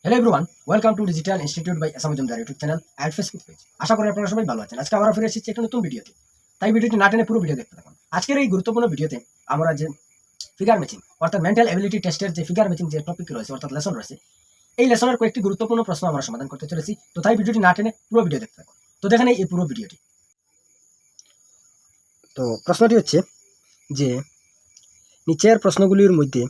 Hello everyone, welcome to digital institute by S Majumdar YouTube channel and Facebook page. আশা করি আপনারা সবাই ভালো আছেন। আজকে আমরা ফিরে এসেছি একটা নতুন ভিডিওতে, তাই ভিডিওটি না টেনে পুরো ভিডিও দেখতে থাকুন। আজকের এই গুরুত্বপূর্ণ ভিডিওতে আমরা যে ফিগার ম্যাচিং অর্থাৎ মেন্টাল এবিলিটি টেস্টের যে ফিগার ম্যাচিং যে টপিক রয়েছে অর্থাৎ লেসন রয়েছে, এই লেসনের কয়েকটি গুরুত্বপূর্ণ প্রশ্ন আমরা সমাধান করতে চলেছি। তো তাই ভিডিওটি না টেনে পুরো ভিডিও দেখতে থাকুন। তো দেখেন এই পুরো ভিডিওটি। তো প্রশ্নটি হচ্ছে যে নিচের প্রশ্নগুলির মধ্যে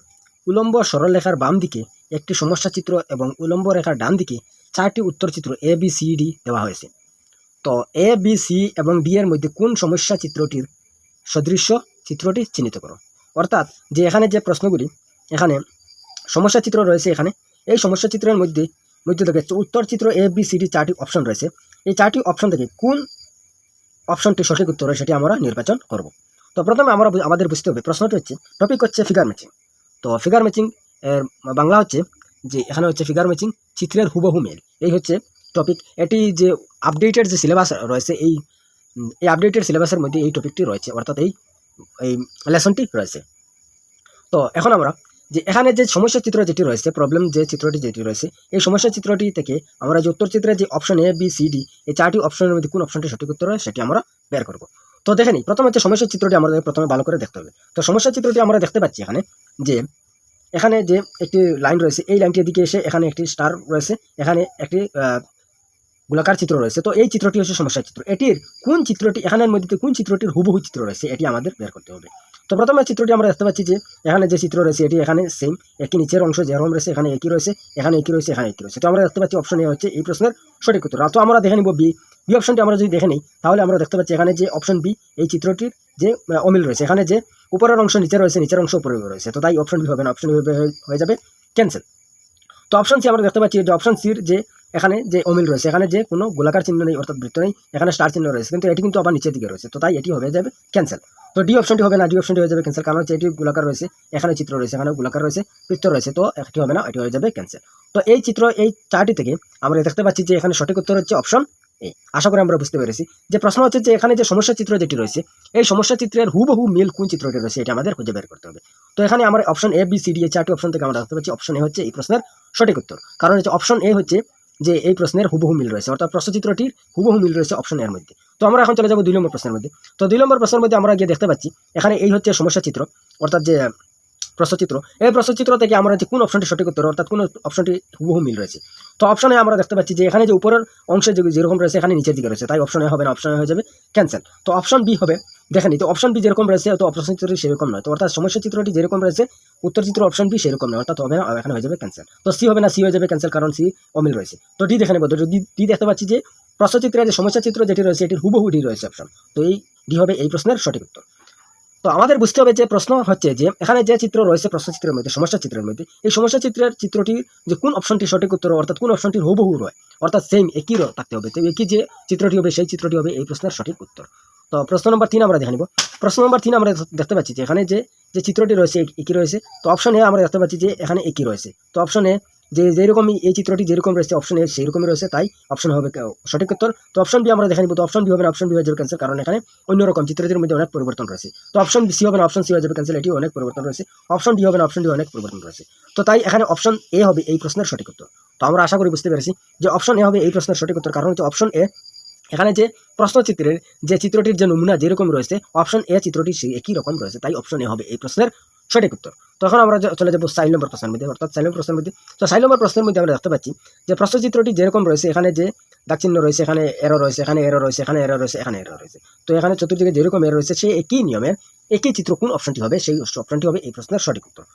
উলম্ব সরলরেখার বাম দিকে একটি সমস্যা চিত্র এবং উলম্ব রেখার ডান দিকে 4টি উত্তর চিত্র এ বি সি ডি দেওয়া হয়েছে। তো এ বি সি এবং ডি এর মধ্যে কোন সমস্যা চিত্রটির সদৃশ্য চিত্রটি চিহ্নিত করো। অর্থাৎ যে এখানে যে প্রশ্নগুলি, এখানে সমস্যা চিত্র রয়েছে, এখানে এই সমস্যা চিত্রের মধ্যে থেকে উত্তর চিত্র এ বি সি ডি 4টি অপশন রয়েছে। এই 4টি অপশন থেকে কোন অপশনটি সঠিক উত্তর হয় সেটি আমরা নির্বাচন করব। তো প্রথমে আমাদের বুঝতে হবে, প্রশ্নটি হচ্ছে, টপিক হচ্ছে ফিগার ম্যাচিং। তো ফিগার ম্যাচিং এর বাংলা হচ্ছে যে এখানে হচ্ছে ফিগার ম্যাচিং চিত্রের হুবহু মিল, এই হচ্ছে টপিক। এটি যে আপডেটেড যে সিলেবাস রয়েছে, এই আপডেটেড সিলেবাসের মধ্যে এই টপিকটি রয়েছে, অর্থাৎ এই লেসনটি রয়েছে। তো এখন আমরা যে এখানে যে সমস্যা চিত্র যেটি রয়েছে, প্রবলেম যে চিত্রটি যেটি রয়েছে, এই সমস্যা চিত্রটি থেকে আমরা যে উত্তর চিত্রের যে option A B C D, এই 4টি অপশনের মধ্যে কোন অপশনটি সঠিক উত্তর হয় সেটি আমরা বের করব। তো দেখে নিই, প্রথমে হচ্ছে সমস্যা চিত্রটি আমাদের প্রথমে ভালো করে দেখতে হবে। তো সমস্যা চিত্রটি আমরা দেখতে পাচ্ছি এখানে যে একটি লাইন রয়েছে, এই লাইনটির দিকে এসে এখানে একটি স্টার রয়েছে, এখানে একটি গোলাকার চিত্র রয়েছে। তো এই চিত্রটি হচ্ছে সমস্যা চিত্র। এটির কোন চিত্রটি, এখানের মধ্যে কোন চিত্রটির হুবহু চিত্র রয়েছে এটি আমাদের বের করতে হবে। তো প্রথমে চিত্রটি আমরা দেখতে পাচ্ছি যে এখানে যে চিত্র রয়েছে এটি এখানে সেম, একটি নিচের অংশ যেরকম রয়েছে এখানে একই রয়েছে, এখানে একই রয়েছে, এখানে একই রয়েছে। তো আমরা দেখতে পাচ্ছি অপশন এ হচ্ছে এই প্রশ্নের সঠিক উত্তর। তো আমরা দেখে নিব বি অপশনটি। আমরা যদি দেখে নিই তাহলে আমরা দেখতে পাচ্ছি এখানে যে অপশন বি, এই চিত্রটির যে অমিল রয়েছে, এখানে যে উপরের অংশ নিচে রয়েছে, নিচের অংশ উপরে রয়েছে। তো তাই অপশন বি হবে না, অপশন বি হয়ে যাবে ক্যান্সেল। তো অপশন সি আমরা দেখতে পাচ্ছি যে অপশন সির যে এখানে যে অমিল রয়েছে, এখানে যে কোনো গোলাকার চিহ্ন নেই অর্থাৎ বৃত্ত নেই, এখানে স্টার চিহ্ন রয়েছে, কিন্তু এটি কিন্তু আবার নিচের দিকে রয়েছে। তো তাই এটি হয়ে যাবে ক্যান্সেল। তো ডি অপশনটি হবে না, ডি অপশনটি হয়ে যাবে ক্যান্সেল, কারণ হচ্ছে এটি গোলাকার রয়েছে, এখানে চিত্র রয়েছে, এখানে গোলাকার রয়েছে, বৃত্ত রয়েছে, তো এটি হবে না, এটি হয়ে যাবে ক্যান্সেল। তো এই চিত্র, এই 4টি থেকে আমরা দেখতে পাচ্ছি যে এখানে সঠিক উত্তর হচ্ছে অপশন এ। আশা করি আমরা বুঝতে পেরেছি। যে প্রশ্ন হচ্ছে যে এখানে যে সমস্যা চিত্র যেটি রয়েছে, এই সমস্যা চিত্রের হুবহু মিল কোন চিত্রটি রয়েছে এটা আমাদের খুঁজে বের করতে হবে। তো এখানে আমরা option A B C D, এই 4টি অপশন থেকে আমরা দেখতে পাচ্ছি অপশন এ হচ্ছে এই প্রশ্নের সঠিক উত্তর। কারণ হচ্ছে অপশন এ হচ্ছে যে এই প্রশ্নের হুবহু মিল রয়েছে, অর্থাৎ প্রশ্নচিত্রটির হুবহু মিল রয়েছে অপশন এর মধ্যে। তো আমরা এখন চলে যাব 2 নম্বর প্রশ্নের মধ্যে। তো 2 নম্বর প্রশ্নের মধ্যে আমরা গিয়ে দেখতে পাচ্ছি এখানে এই হচ্ছে সমস্যা চিত্র, অর্থাৎ যে প্রশ্নচিত্র। এই প্রশ্নচিত্র থেকে আমরা যে কোন অপশনটি সঠিক উত্তর, অর্থাৎ কোন অপশনটি হুবহু মিল রয়েছে। তো অপশনে আমরা দেখতে পাচ্ছি যে এখানে যে উপরের অংশে যেরকম রয়েছে এখানে নিচের দিকে রয়েছে, তাই অপশনে হবে না, অপশনে হয়ে যাবে ক্যান্সেল। তো অপশন বি হবে, দেখেনি তো অপশন বি যেরকম রয়েছে তো অপশন চিত্রটি সেরকম নয়। তো অর্থাৎ সমস্যা চিত্রটি যেরকম রয়েছে উত্তর চিত্র অপশন বি সেরকম নয়, অর্থাৎ হবে না, এখানে হয়ে যাবে ক্যান্সেল। তো সি হবে না, সি হয়ে যাবে ক্যান্সেল, কারণ সি অমিল রয়েছে। তো ডি দেখে নেব। তো ডি দেখতে পাচ্ছি যে প্রশ্নচিত্রের যে সমস্যা চিত্র যেটি রয়েছে এটির হুবহু ডি রয়েছে অপশন। তো এই ডি হবে এই প্রশ্নের সঠিক উত্তর। তো আমাদের বুঝতে হবে যে প্রশ্ন হচ্ছে যে এখানে যে চিত্র রয়েছে প্রশ্নচিত্রের মধ্যে, সমস্যা চিত্রের মধ্যে, এই সমস্যা চিত্রের চিত্রটির যে কোন অপশনটি সঠিক উত্তর, অর্থাৎ কোন অপশনটির হুবহু রয়, অর্থাৎ সেম একই থাকতে হবে। তো একই যে চিত্রটি হবে সেই চিত্রটি হবে এই প্রশ্নের সঠিক উত্তর। তো প্রশ্ন নম্বর 3 আমরা দেখে নিব। প্রশ্ন নম্বর 3 আমরা দেখতে পাচ্ছি যে এখানে যে চিত্রটি রয়েছে একই রয়েছে। তো অপশন এ আমরা দেখতে পাচ্ছি যে এখানে একই রয়েছে। তো অপশন এ যেরকমই এই চিত্রটি যেরকম রয়েছে অপশন এ সেইরকমই রয়েছে, তাই অপশন হবে সঠিক উত্তর। তো অপশন বি আমরা দেখে নিব। তো অপশন বি হবে না, অপশন বি হয়ে যাবে ক্যান্সেল, কারণ এখানে অন্যরকম চিত্রটির মধ্যে অনেক পরিবর্তন রয়েছে। তো অপশন সি হবে না, অপশন সি হয়ে যাবে ক্যান্সেল, এটি অনেক পরিবর্তন রয়েছে। অপশন ডি হবে না, অপশন ডি অনেক পরিবর্তন রয়েছে। তো তাই এখানে অপশন এ হবে এই প্রশ্নের সঠিক উত্তর। তো আমরা আশা করি বুঝতে পেরেছি যে অপশন এ হবে এই প্রশ্নের সঠিক উত্তর, কারণ হচ্ছে অপশন এ এখানে যে প্রশ্নচিত্রের যে চিত্রটির যে নমুনা যেরকম রয়েছে অপশন এ চিত্রটি সেই একই রকম রয়েছে, তাই অপশন এ হবে এই প্রশ্নের সঠিক উত্তর। তখন আমরা চলে যাবো 4 নম্বর প্রশ্নের মধ্যে, অর্থাৎ 4 নম্বর প্রশ্নের মধ্যে। তো 4 নম্বর প্রশ্নের মধ্যে আমরা দেখতে পাচ্ছি যে প্রশ্নচিত্রটি যেরকম রয়েছে, এখানে যে দাগচিহ্ন রয়েছে, এখানে এরো রয়েছে, এখানে এরো রয়েছে, এখানে এরো রয়েছে, এখানে এরো রয়েছে। তো এখানে চতুর্দিকে যেরকম এরো রয়েছে সেই একই নিয়মের একই চিত্র কোন অপশনটি হবে সেই অপশনটি হবে এই প্রশ্নের সঠিক উত্তর।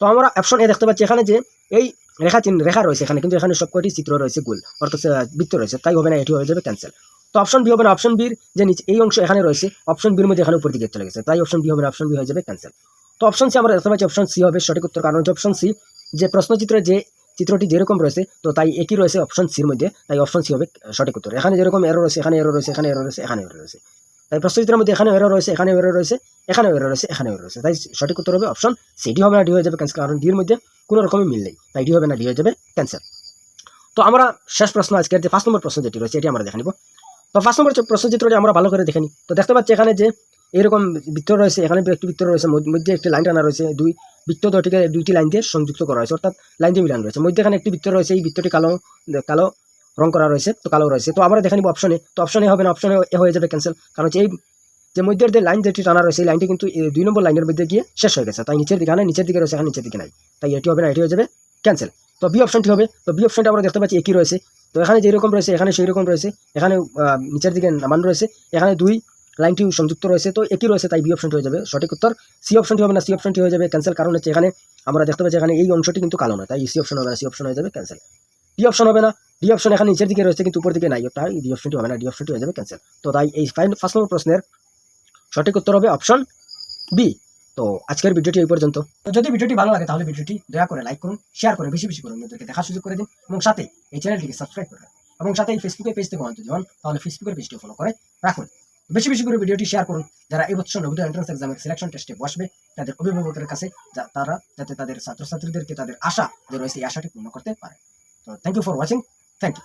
তো আমরা অপশন এ দেখতে পাচ্ছি এখানে যে এই রেখা রয়েছে এখানে, কিন্তু এখানে সবকটি চিত্র রয়েছে গোল, অর্থাৎ বৃত্ত রয়েছে, তাই হবে না, এটি হয়ে যাবে ক্যান্সেল। তো অপশন বি হবে না, অপশন বির যে নিচে এই অংশ এখানে রয়েছে অপশন বির মধ্যে এখানে উপর দিকে চলে গেছে, তাই অপশন বি হবে না, অপশন বি হয়ে যাবে ক্যান্সেল। তো অপশন সি আমরা দেখতে পাচ্ছি অপশন সি হবে সঠিক উত্তর, কারণ হচ্ছে অপশন সি যে প্রশ্নচিত্রে যে চিত্রটি যেরকম রয়েছে তো তাই একই রয়েছে অপশন সির মধ্যে, তাই অপশন সি হবে সঠিক উত্তর। এখানে যেরকম এরো রয়েছে, এখানে এরো রয়েছে, এখানে এরো রয়েছে, এখানে এরো রয়েছে, তাই প্রশ্নচিত্রের মধ্যে এখানে এরো রয়েছে, এখানে এরো রয়েছে, এখানে এরো রয়েছে, এখানে এরো রয়েছে, তাই সঠিক উত্তর হবে অপশন সি। ডি হবে না, ডি হয়ে যাবে ক্যান্সেল, কারণ ডির মধ্যে কোনো রকমের মিল নেই, তাই ডি হবে না, ডি হয়ে যাবে ক্যান্সেল। তো আমরা শেষ প্রশ্ন আজকের যে 5 নম্বর প্রশ্ন যেটি রয়েছে এটি আমরা দেখে নিব। তো 5 নম্বর প্রশ্নচিত্রটি আমরা ভালো করে দেখে নিই। তো দেখতে পাচ্ছি এখানে যে এইরকম বৃত্ত রয়েছে, এখানে একটি বৃত্ত রয়েছে, মধ্যে একটি লাইন টানা রয়েছে, দুই বৃত্ত দুটিকে দুইটি লাইন দিয়ে সংযুক্ত করা হয়েছে, অর্থাৎ লাইন দিয়ে মিলানো রয়েছে। মধ্যে এখানে একটি বৃত্ত রয়েছে, এই বৃত্তটি কালো কালো রং করা রয়েছে, তো কালো রয়েছে। তো আমরা দেখে নিব অপশনে, তো অপশনে হবে না, অপশনে এ হয়ে যাবে ক্যান্সেল, কারণ হচ্ছে এই যে মধ্যের যে লাইন যেটি টানা রয়েছে এই লাইনটি কিন্তু 2 নম্বর লাইনের মধ্যে গিয়ে শেষ হয়ে গেছে, তাই নিচের দিকে নিচের দিকে রয়েছে, এখানে নিচের দিকে নাই, তাই এটি হবে না, এটি হয়ে যাবে ক্যান্সেল। তো বি অপশনটি হবে, তো বি অপশনটা আমরা দেখতে পাচ্ছি একই রয়েছে, তো এখানে যেরকম রয়েছে এখানে সেই রকম রয়েছে, এখানে নিচের দিকে নামান রয়েছে, এখানে দুই লাইনটি সংযুক্ত রয়েছে, তো একই রয়েছে, তাই বি অপশনটি হয়ে যাবে সঠিক উত্তর। সি অপশনটি হবে না, সি অপশনটি হয়ে যাবে ক্যান্সেল, কারণ হচ্ছে এখানে আমরা দেখতে পাচ্ছি এখানে এই অংশটি কিন্তু কালো নয়, তাই সি অপশন হবে না, সি অপশন হয়ে যাবে ক্যান্সেল। ডি অপশন হবে না, ডি অপশন এখানে নিচের দিকে রয়েছে কিন্তু উপর দিকে নাই, তাই ডি অপশনটি হবে না, ডি অপশনটি হয়ে যাবে ক্যান্সেল। তো তাই এই ফার্স্ট নম্বর প্রশ্নের সঠিক উত্তর হবে অপশন বি। তো আজকের ভিডিওটি এই পর্যন্ত। তো যদি ভিডিওটি ভালো লাগে তাহলে ভিডিওটি দয়া করে লাইক করুন, শেয়ার করে বেশি বেশি করে অন্যদেরকে দেখার সুযোগ করে দিন, এবং সাথে এই চ্যানেলটিকে সাবস্ক্রাইব করে রাখুন, এবং সাথে এই ফেসবুকে পেজ থেকে অন্তত হন তাহলে ফেসবুকের পেজটি ফলো করে রাখুন। বেশি বেশি করে ভিডিওটি শেয়ার করুন, যারা এই বছর নবোদয় এন্ট্রান্স এক্সামের সিলেকশন টেস্টে বসবে তাদের অভিভাবকের কাছে, তারা যাতে তাদের ছাত্রছাত্রীদেরকে তাদের আশা যে রয়েছে এই আশাটি পূর্ণ করতে পারে। তো thank you for watching, thank you.